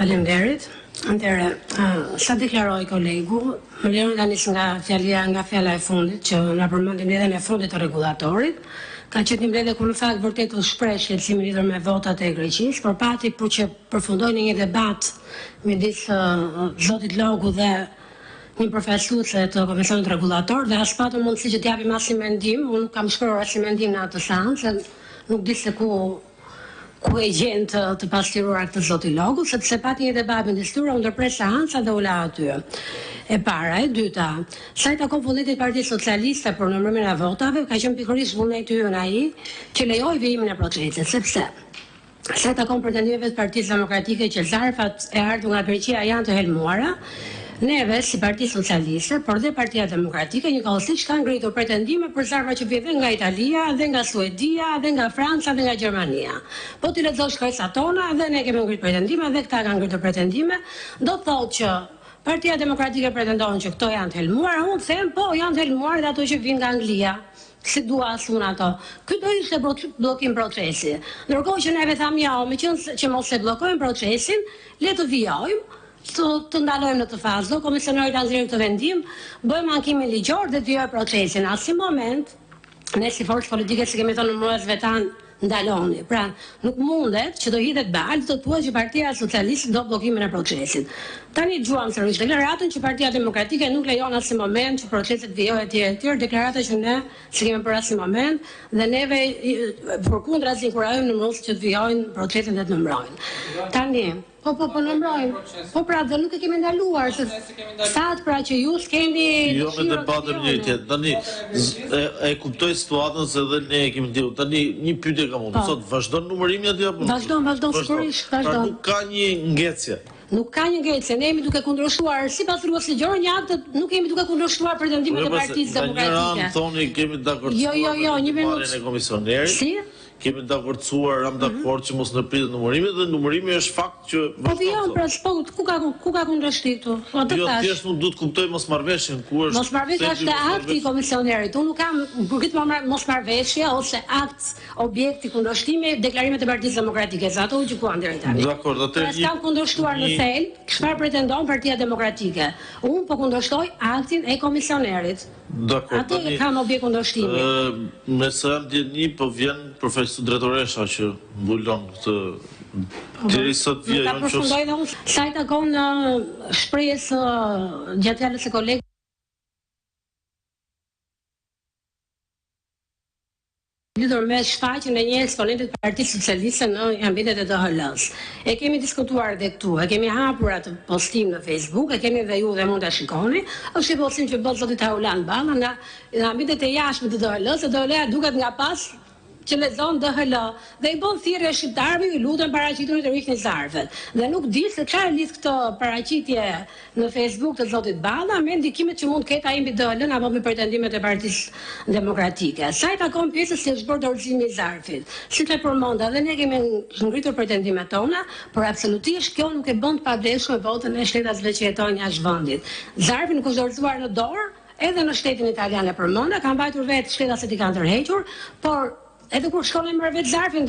Faleminderit. Atëherë, sa deklaroi kolegu, më lejon ta nis nga fjala e fundit që na përmendi mbledhjen e fundit të rregullatorit. Ka qenë mbledhje ku në fakt vërtet u shpreh shqetësimi lidhur me votat e Greqisë, por pati për që përfundoi në një debat midis zotit Logu dhe një profesuese të Komisionit Rregullator dhe as patë mundësi që t'japim as mendim, unë nuk kam shkruar as mendim në atë seancë, nuk di se ku e gjen të pasqyruar këtë zoti Logu, sepse pati një debat me distura, u ndërpres seanca dhe u la aty. E para, e dyta, sa i takon vullnetit Partisë Socialiste për numërimin e votave, ka qenë pikërisht vullneti ynë ai që lejoi vijimimin e procesit, sepse sa i takon pretendimeve të Partisë Demokratike që zarfat e ardhur nga Greqia janë të helmuara, neve, si Parti Socialiste, por dhe Partia Demokratike, njëkohësisht kanë ngritur pretendime për zarfa që vjen nga Italia, dhe nga Suedia, dhe nga Franca, dhe nga Gjermania. Po ti lexosh kërkesat tona, dhe ne kemi ngritur pretendime, dhe këta kanë ngritur pretendime, do të thotë që Partia Demokratike pretendon që këto janë të helmuara, unë them po janë të helmuara dhe ato që vijnë nga Anglia. Si dua asun ato. Ky do ishte bllokim procesi. Ndërkohë që neve thamë ja, meqense që mos e bllokojmë procesin, le të vijojmë, të ndalojmë në të fazë, do komisioneri ta nxjerrë këtë vendim, bëjmë ankimin ligjor dhe të vijojë procesin. Asnjë moment, ne si forcë politike që kemi thënë numërues vetan ndaloni. Pra, nuk mundet që do hidhet balë të thuhet që Partia Socialiste do bllokimin e procesit. Tani dëgjuam sërish deklaratën që Partia Demokratike nuk lejon asnjë moment që procesi të vijojë etj. Deklarata që ne kemi për asnjë moment dhe neve përkundra inkurajojmë numëruesit që të vijojnë procesin dhe të numërojnë. Tani Po nëmrojmë. Po pra, dhe nuk e kemi ndaluar. Thatë pra që ju s'keni... Jo me debatëm një tjetë. Tani, e kuptoj situatën se dhe ne e kemi ndihu. Tani, një pyetje ka mundë. Sot, vazhdon numërimi aty apo? Vazhdon, sigurisht, vazhdon. Pra nuk ka një ngecje. Nuk ka një ngecje, ne jemi duke kundërshtuar, sipas rrugës ligjore, një akt, nuk jemi duke kundërshtuar pretendimet e Partisë Demokratike. Në një thoni kemi dakordsuar një minutë e komisionerit. Si? Kemi dakordsuar, dakord që mos ndërpritet numërimi dhe numërimi është fakt që vazhdon. Po pra, ku ka kundërshtim këtu? Jo, thjesht nuk duhet kuptoj mosmarrveshjen ku është. Mosmarrveshja është akti i komisionerit. Unë nuk kam për këtë mosmarrveshje ose akt objekti kundërshtimi deklarimet e Partisë Demokratike. Sa ato u gjykuan deri tani. Dakor, atëherë kam kundërshtuar në thelb çfarë pretendon Partia Demokratike. Unë po kundërshtoj aktin e komisionerit. Dakor. Atë kam objekt kundërshtimi. Me sa jam djeni po vjen profesor drejtoresha që mbulon këtë deri sot vjen që sa i takon shprehjes gjatë fjalës së kolegës lidhur me shfaqjen e një eksponenti të Partisë Socialiste në ambientet e DHL-s. E kemi diskutuar edhe këtu, e kemi hapur atë postim në Facebook, e kemi dhe ju dhe mund ta shikoni. Është një postim që bën zoti Taulan Balla nga ambientet e jashtme të DHL-s, dhe DHL-a duket nga pas që lexon DHL dhe i bën thirrje shqiptarëve, ju lutem paraqituni të rriqni zarfet. Dhe nuk di se çfarë lidh këtë paraqitje në Facebook të zotit Balla me ndikimet që mund ketë ai mbi DHL-n apo me pretendimet e Partisë Demokratike. Sa i takon pjesës që është bërë dorëzimi i zarfit. Si të përmenda, dhe ne kemi ngritur pretendimet tona, por absolutisht kjo nuk e bën të pavlefshme votën e shtetasve që jetojnë jashtë vendit. Zarfi nuk është dorëzuar në dorë, edhe në shtetin italian e përmenda, kanë mbajtur vetë shtetasit i kanë tërhequr, por edhe kur shkon e merr vetë zarfin,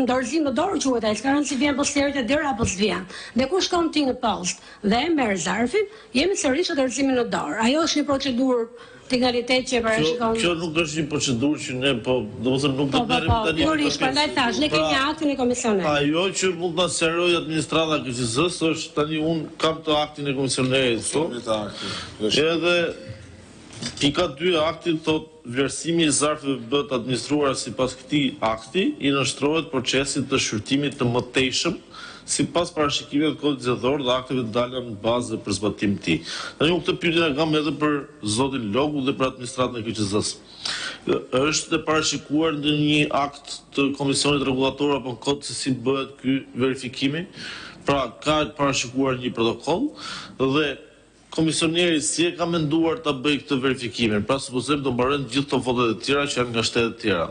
dorëzim në dorë quhet ai, s'ka rëndë si vjen posterit e dera apo s'vjen. Dhe kur shkon ti në post dhe e merr zarfin, jemi sërish në dorëzimin në dorë. Ajo është një procedurë teknikalitet që parashikon. Kjo nuk është një procedurë që ne domethënë nuk do të merrem tani. Sigurisht, prandaj thash, ne kemi aktin e komisionit. Ajo që mund ta sqaroj administrata e KQZ-s është tani un kam të aktin e komisionerit këtu. Edhe pika 2 e aktit thot vlerësimi i zarfeve bëhet administruar sipas këtij akti, i nënshtrohet procesit të shqyrtimit të mëtejshëm sipas parashikimeve të kodit zgjedhor dhe akteve të dalura në bazë për zbatimin e tij. Tani unë këtë pyetje kam edhe për zotin Logu dhe për administratën e KQZ-s. Është parashikuar në një akt të Komisionit Rregullator apo kod se si bëhet ky verifikimi? Pra ka parashikuar një protokoll dhe komisioneri si e ka menduar ta bëjë këtë verifikimin. Pra supozojmë do mbarojnë gjithë këto votet e tjera që janë nga shtetet e tjera.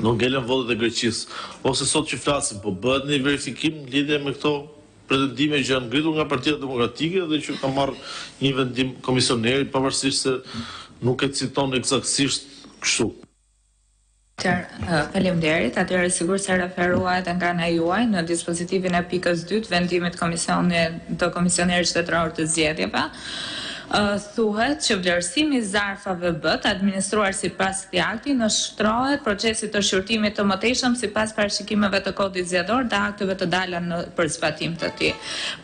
Nuk ngelen votet e Greqisë. Ose sot që flasim, po bëhet një verifikim në lidhje me këto pretendime që janë ngritur nga Partia Demokratike dhe që ka marrë një vendim komisioneri, pavarësisht se nuk e citon eksaktësisht kështu. Faleminderit. Atëherë sigur se referuat nga ana juaj në dispozitivin e pikës 2 të vendimit të komisionerit shtetëror të zgjedhjeve. Thuhet që vlerësimi i zarfave B të administruar sipas këtij akti nënshtrohet procesit të shqyrtimit të mëtejshëm sipas parashikimeve të kodit zgjedhor dhe akteve të dala për zbatim të tij.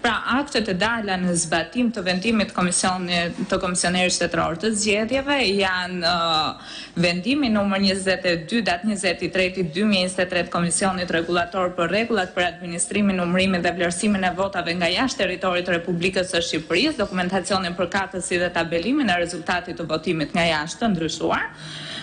Pra, aktet e dala në zbatim të vendimit të komisionerit shtetëror të zgjedhjeve janë vendimi numër 22 datë 23/2023 Komisionit Rregullator për rregullat për administrimin, numërimin dhe vlerësimin e votave nga jashtë territorit të Republikës së Shqipërisë, dokumentacionin përkatësi dhe tabelimin e rezultatit të votimit nga jashtë të ndryshuar.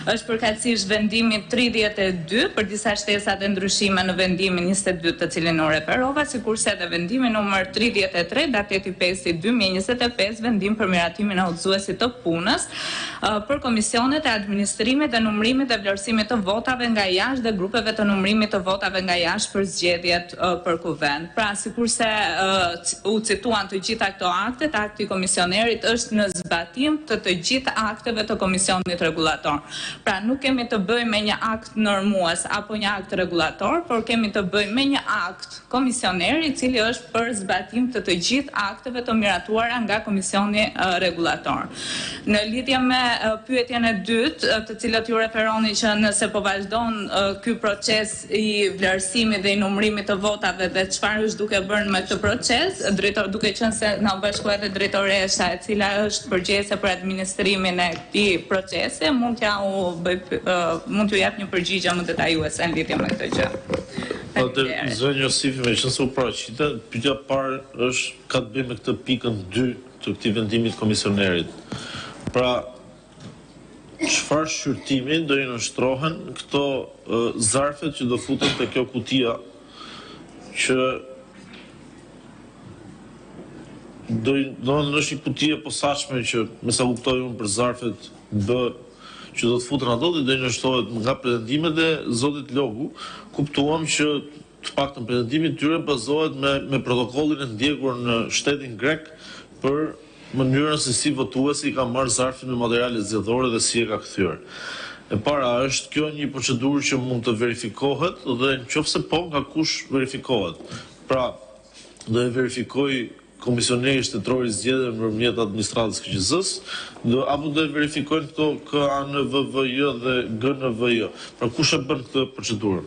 Është përkatësisht vendimi 32 për disa shtesa dhe ndryshime në vendimin 22 të cilin u referova, sikurse edhe vendimi numër 33 datë 8/5/2025 vendim për miratimin e udhëzuesit të punës për komisionet e administrimit dhe numërimit dhe vlerësimit të votave nga jashtë dhe grupeve të numërimit të votave nga jashtë për zgjedhjet për kuvend. Pra, sikurse u cituan të gjitha këto akte, akti i komisionerit është në zbatim të gjithë akteve të komisionit rregullator. Pra, nuk kemi të bëjmë me një akt normues apo një akt rregullator, por kemi të bëjmë me një akt komisioneri i cili është për zbatim të gjithë akteve të miratuara nga komisioni rregullator. Në lidhje me pyetjen e dytë, të cilët ju referoni që nëse po vazhdon ky proces i vlerësimit dhe i numërimit të votave dhe çfarë është duke bërë me këtë proces, duke qenë se na bashkohet edhe drejtoresha e cila është përgjegjëse për administrimin e këtij procesi, mund t'ju jap një përgjigje më detajuese në lidhje me këtë gjë. Zënjo Josifi, me qënë se u paraqite, pyetja parë është ka të bëjë me këtë pikën 2 të këtij vendimit komisionerit. Pra, çfarë shqyrtimi do i nënshtrohen këto zarfet që do futen te kjo kutia që do në është një kutie posaçme që me sa kuptoj unë për zarfet B që do të futën ato dhe do i nështohet nga pretendimet e zotit Logu, kuptuam që të paktën pretendimi tyre bazohet me protokollin e ndjekur në shtetin grek për mënyrën se si votuesi ka marrë zarfin me materiale zgjedhore dhe si e ka kthyer. E para, është kjo një procedurë që mund të verifikohet dhe nëse po, nga kush verifikohet. Pra, do e verifikoj komisioneri shtetëror i zgjedhjeve nëpërmjet administratës KQZ-s, apo do e verifikojnë këto KANVVJ dhe GNVJ. Pra kush e bën këtë procedurë?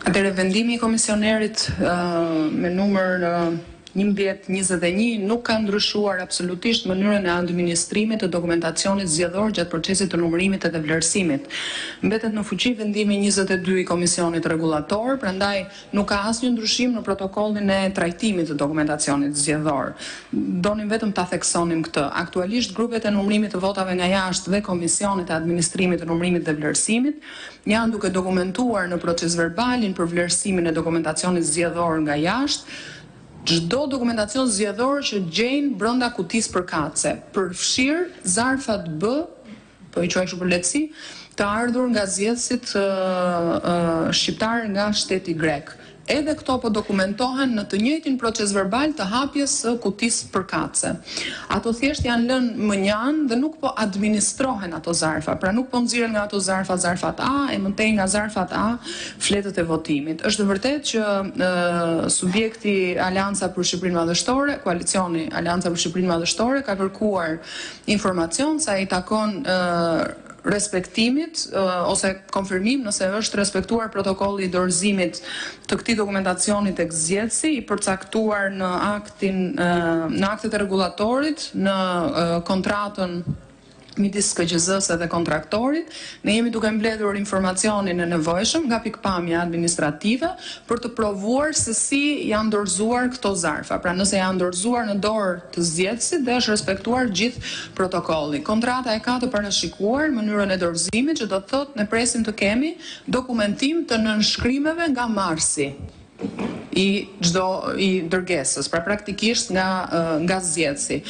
Atëherë vendimi i komisionerit me numër 1121 nuk ka ndryshuar absolutisht mënyrën e administrimit të dokumentacionit zgjedhor gjatë procesit të numërimit dhe vlerësimit. Mbetet në fuqi vendimi 22 i Komisionit Rregullator, prandaj nuk ka asnjë ndryshim në protokollin e trajtimit të dokumentacionit zgjedhor. Donim vetëm ta theksonim këtë. Aktualisht grupet e numërimit të votave nga jashtë dhe komisionet e administrimit të numërimit dhe vlerësimit janë duke dokumentuar në proces verbalin për vlerësimin e dokumentacionit zgjedhor nga jashtë çdo dokumentacion zgjedhor që gjejnë brenda kutisë përkatëse, përfshir zarfat B, po i quaj kështu për lehtësi, të ardhur nga zgjedhësit shqiptar nga shteti grek. Edhe këto po dokumentohen në të njëjtin proces verbal të hapjes së kutisë përkatëse. Ato thjesht janë lënë mënjan dhe nuk po administrohen ato zarfa, pra nuk po nxirren nga ato zarfat A, e mëtej nga zarfat A fletët e votimit. Është vërtet që subjekti Aleanca për Shqipërinë Madhështore, koalicioni Aleanca për Shqipërinë Madhështore ka kërkuar informacion sa i takon respektimit ose konfirmim nëse është respektuar protokolli i dorëzimit të këtij dokumentacioni tek zgjedhësi i përcaktuar në aktet e rregullatorit, në kontratën midis KQZ-s dhe kontraktorit. Ne jemi duke mbledhur informacionin e nevojshëm nga pikpamja administrative për të provuar se si janë dorëzuar këto zarfa. Pra nëse janë dorëzuar në dorë të zgjedhësit dhe është respektuar gjithë protokolli. Kontrata e ka të parashikuar mënyrën e dorëzimit, që do të thotë ne presim të kemi dokumentim të nënshkrimeve nga marsi i dërgesës, pra praktikisht nga zgjedhësi.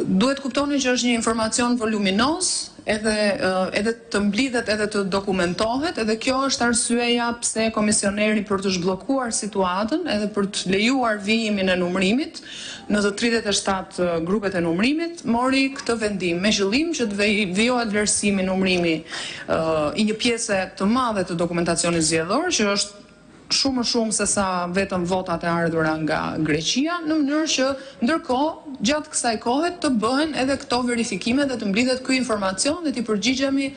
Duhet kuptoni që është një informacion voluminos edhe të mblidhet edhe të dokumentohet, edhe kjo është arsyeja pse komisioneri për të zhbllokuar situatën edhe për të lejuar vijimin e numërimit në të 37 grupet e numërimit, mori këtë vendim me qëllim që të vijohet vlerësimi numërimi i një pjese të madhe të dokumentacionit zgjedhor, që është shumë më shumë se sa vetëm votat e ardhura nga Greqia, në mënyrë që ndërkohë gjatë kësaj kohe të bëhen edhe këto verifikime dhe të mblidhet ky informacion dhe të përgjigjemi